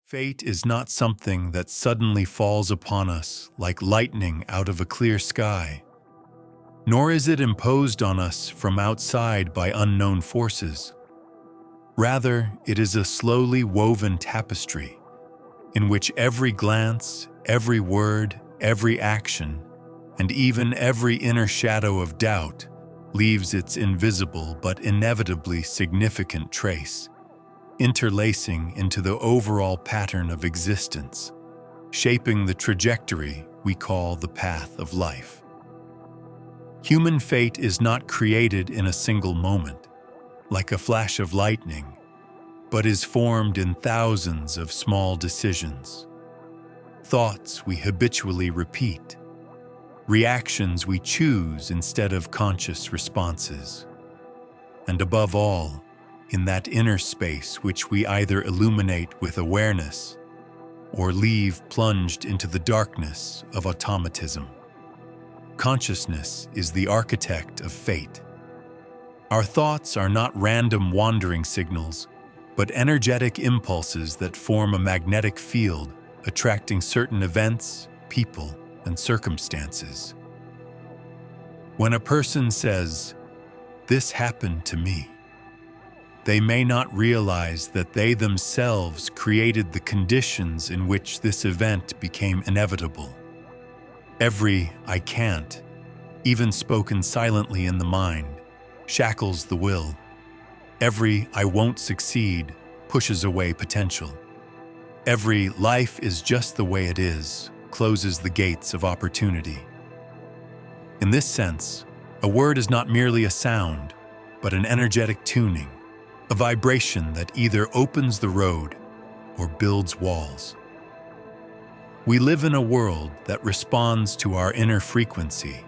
Fate is not something that suddenly falls upon us like lightning out of a clear sky, nor is it imposed on us from outside by unknown forces. Rather, it is a slowly woven tapestry in which every glance, every word, every action, and even every inner shadow of doubt leaves its invisible but inevitably significant trace, interlacing into the overall pattern of existence, shaping the trajectory we call the path of life. Human fate is not created in a single moment, like a flash of lightning, but is formed in thousands of small decisions. Thoughts we habitually repeat, reactions we choose instead of conscious responses, and above all, in that inner space which we either illuminate with awareness or leave plunged into the darkness of automatism. Consciousness is the architect of fate. Our thoughts are not random wandering signals, but energetic impulses that form a magnetic field, attracting certain events, people, and circumstances. When a person says, "This happened to me," they may not realize that they themselves created the conditions in which this event became inevitable. Every "I can't," even spoken silently in the mind, shackles the will. Every "I won't succeed" pushes away potential. Every "life is just the way it is" closes the gates of opportunity. In this sense, a word is not merely a sound, but an energetic tuning, a vibration that either opens the road or builds walls. We live in a world that responds to our inner frequency,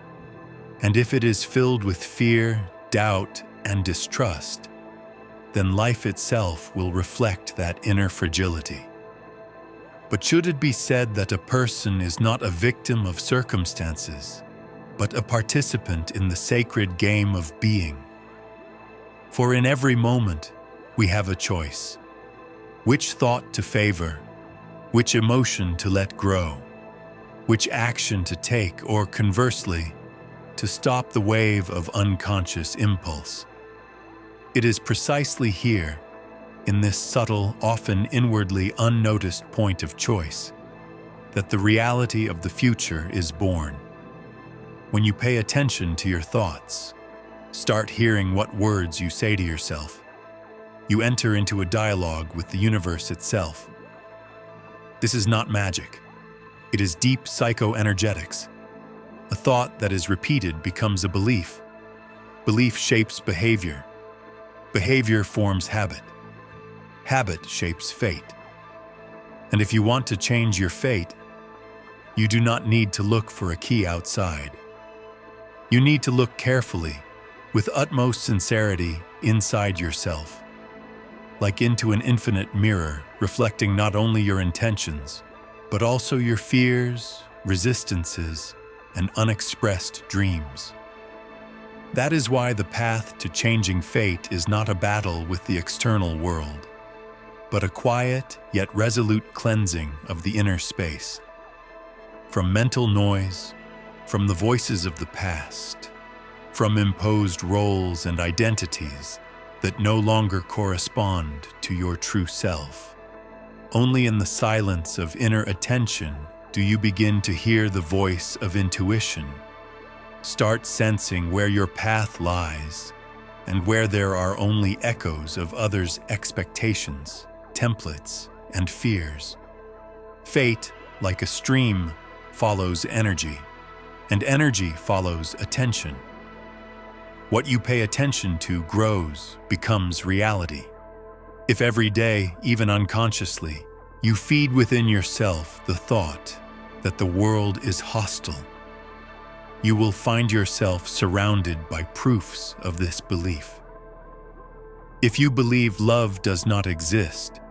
and if it is filled with fear, doubt, and distrust, then life itself will reflect that inner fragility. But should it be said that a person is not a victim of circumstances, but a participant in the sacred game of being? For in every moment, we have a choice. Which thought to favor, which emotion to let grow, which action to take, or conversely, to stop the wave of unconscious impulse. It is precisely here, in this subtle, often inwardly unnoticed point of choice, that the reality of the future is born. When you pay attention to your thoughts, start hearing what words you say to yourself, you enter into a dialogue with the universe itself. This is not magic. It is deep psychoenergetics. A thought that is repeated becomes a belief. Belief shapes behavior. Behavior forms habit. Habit shapes fate. And if you want to change your fate, you do not need to look for a key outside. You need to look carefully, with utmost sincerity, inside yourself, like into an infinite mirror reflecting not only your intentions, but also your fears, resistances, and unexpressed dreams. That is why the path to changing fate is not a battle with the external world, but a quiet yet resolute cleansing of the inner space. From mental noise, from the voices of the past, from imposed roles and identities that no longer correspond to your true self. Only in the silence of inner attention do you begin to hear the voice of intuition. Start sensing where your path lies and where there are only echoes of others' expectations, templates, and fears. Fate, like a stream, follows energy, and energy follows attention. What you pay attention to grows, becomes reality. If every day, even unconsciously, you feed within yourself the thought that the world is hostile, you will find yourself surrounded by proofs of this belief. If you believe love does not exist,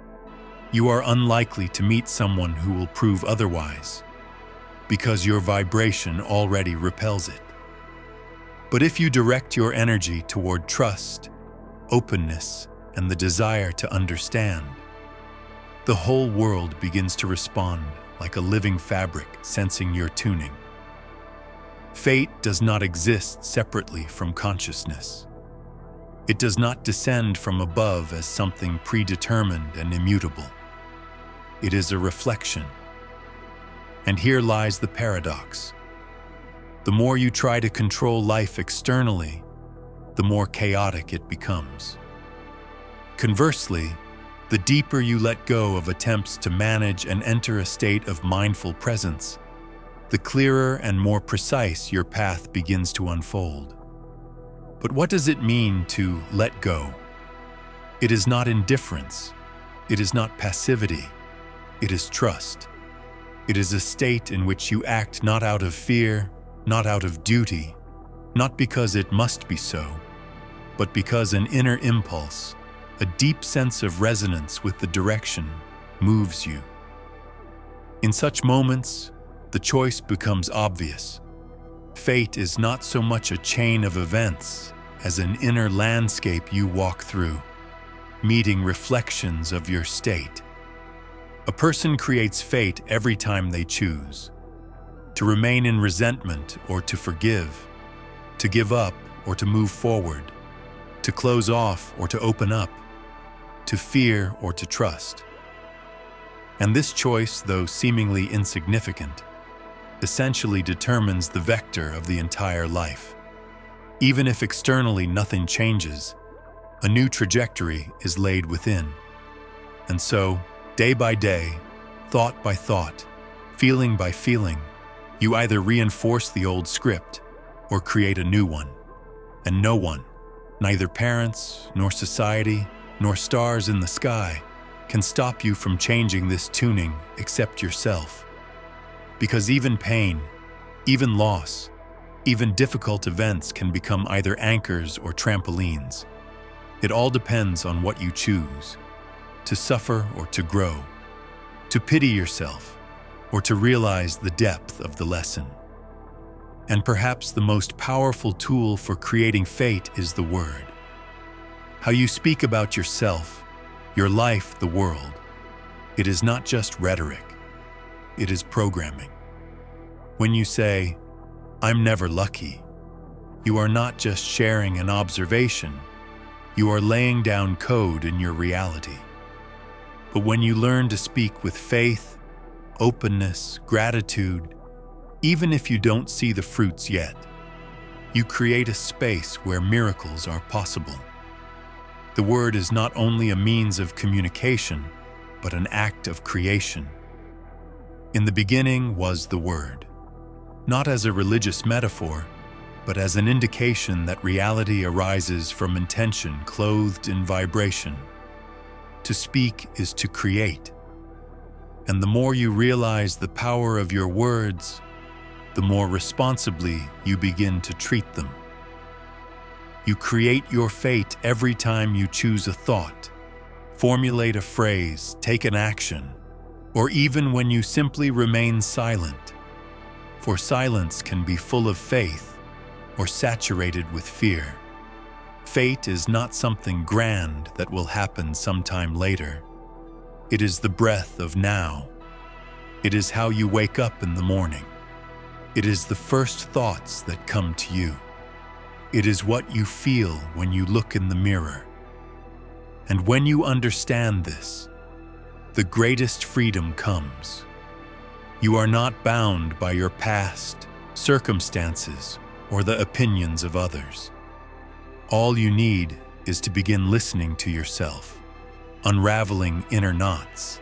you are unlikely to meet someone who will prove otherwise, because your vibration already repels it. But if you direct your energy toward trust, openness, and the desire to understand, the whole world begins to respond like a living fabric sensing your tuning. Fate does not exist separately from consciousness. It does not descend from above as something predetermined and immutable. It is a reflection. And here lies the paradox. The more you try to control life externally, the more chaotic it becomes. Conversely, the deeper you let go of attempts to manage and enter a state of mindful presence, the clearer and more precise your path begins to unfold. But what does it mean to let go? It is not indifference. It is not passivity. It is trust. It is a state in which you act not out of fear, not out of duty, not because it must be so, but because an inner impulse, a deep sense of resonance with the direction, moves you. In such moments, the choice becomes obvious. Fate is not so much a chain of events as an inner landscape you walk through, meeting reflections of your state. A person creates fate every time they choose. To remain in resentment or to forgive, to give up or to move forward, to close off or to open up, to fear or to trust. And this choice, though seemingly insignificant, essentially determines the vector of the entire life. Even if externally nothing changes, a new trajectory is laid within. And so, day by day, thought by thought, feeling by feeling, you either reinforce the old script or create a new one. And no one, neither parents, nor society, nor stars in the sky, can stop you from changing this tuning except yourself. Because even pain, even loss, even difficult events can become either anchors or trampolines. It all depends on what you choose, to suffer or to grow, to pity yourself or to realize the depth of the lesson. And perhaps the most powerful tool for creating fate is the word. How you speak about yourself, your life, the world. It is not just rhetoric. It is programming. When you say, "I'm never lucky," you are not just sharing an observation, you are laying down code in your reality. But when you learn to speak with faith, openness, gratitude, even if you don't see the fruits yet, you create a space where miracles are possible. The word is not only a means of communication, but an act of creation. In the beginning was the Word, not as a religious metaphor, but as an indication that reality arises from intention clothed in vibration. To speak is to create. And the more you realize the power of your words, the more responsibly you begin to treat them. You create your fate every time you choose a thought, formulate a phrase, take an action, or even when you simply remain silent. For silence can be full of faith or saturated with fear. Fate is not something grand that will happen sometime later. It is the breath of now. It is how you wake up in the morning. It is the first thoughts that come to you. It is what you feel when you look in the mirror. And when you understand this, the greatest freedom comes. You are not bound by your past, circumstances, or the opinions of others. All you need is to begin listening to yourself, unraveling inner knots,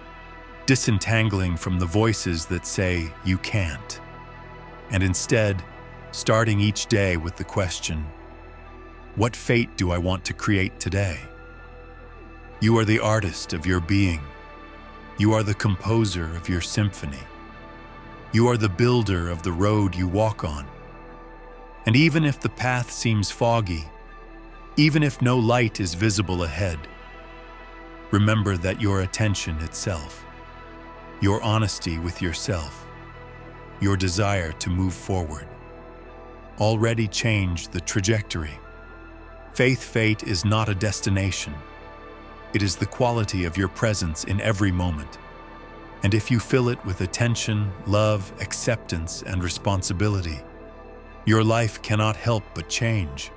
disentangling from the voices that say you can't, and instead, starting each day with the question, what fate do I want to create today? You are the artist of your being. You are the composer of your symphony. You are the builder of the road you walk on. And even if the path seems foggy, even if no light is visible ahead, remember that your attention itself, your honesty with yourself, your desire to move forward, already changed the trajectory. Fate is not a destination. It is the quality of your presence in every moment. And if you fill it with attention, love, acceptance, and responsibility, your life cannot help but change.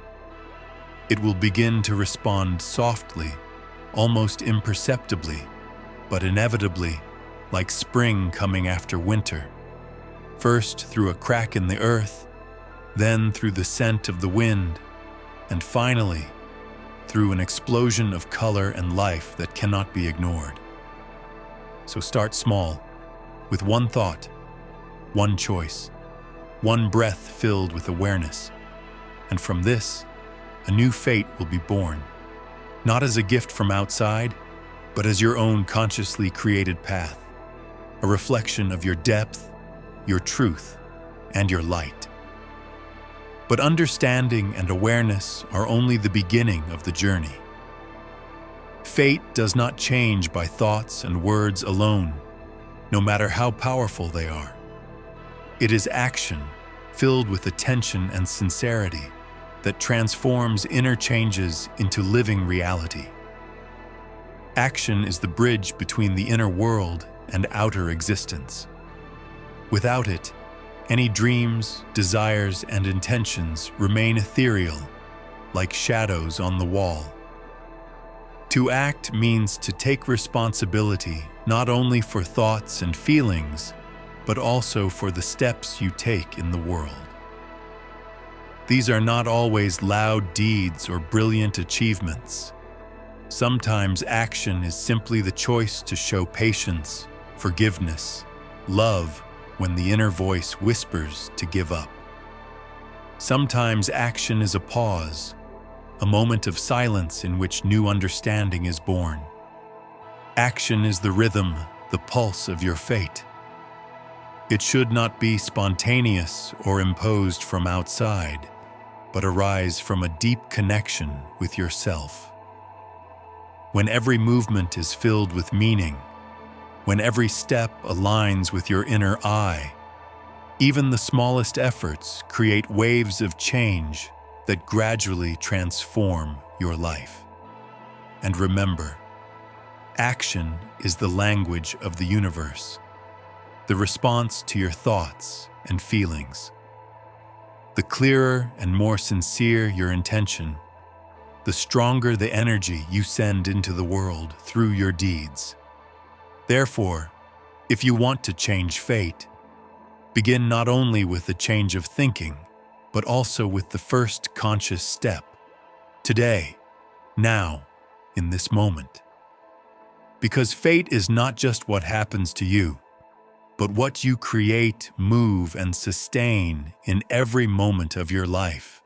It will begin to respond softly, almost imperceptibly, but inevitably, like spring coming after winter. First through a crack in the earth, then through the scent of the wind, and finally, through an explosion of color and life that cannot be ignored. So start small, with one thought, one choice, one breath filled with awareness. And from this, a new fate will be born, not as a gift from outside, but as your own consciously created path, a reflection of your depth, your truth, and your light. But understanding and awareness are only the beginning of the journey. Fate does not change by thoughts and words alone, no matter how powerful they are. It is action, filled with attention and sincerity, that transforms inner changes into living reality. Action is the bridge between the inner world and outer existence. Without it, any dreams, desires, and intentions remain ethereal, like shadows on the wall. To act means to take responsibility not only for thoughts and feelings, but also for the steps you take in the world. These are not always loud deeds or brilliant achievements. Sometimes action is simply the choice to show patience, forgiveness, love, when the inner voice whispers to give up. Sometimes action is a pause, a moment of silence in which new understanding is born. Action is the rhythm, the pulse of your fate. It should not be spontaneous or imposed from outside, but arise from a deep connection with yourself. When every movement is filled with meaning, when every step aligns with your inner eye, even the smallest efforts create waves of change that gradually transform your life. And remember, action is the language of the universe, the response to your thoughts and feelings. The clearer and more sincere your intention, the stronger the energy you send into the world through your deeds. Therefore, if you want to change fate, begin not only with a change of thinking, but also with the first conscious step, today, now, in this moment. Because fate is not just what happens to you, but what you create, move, and sustain in every moment of your life.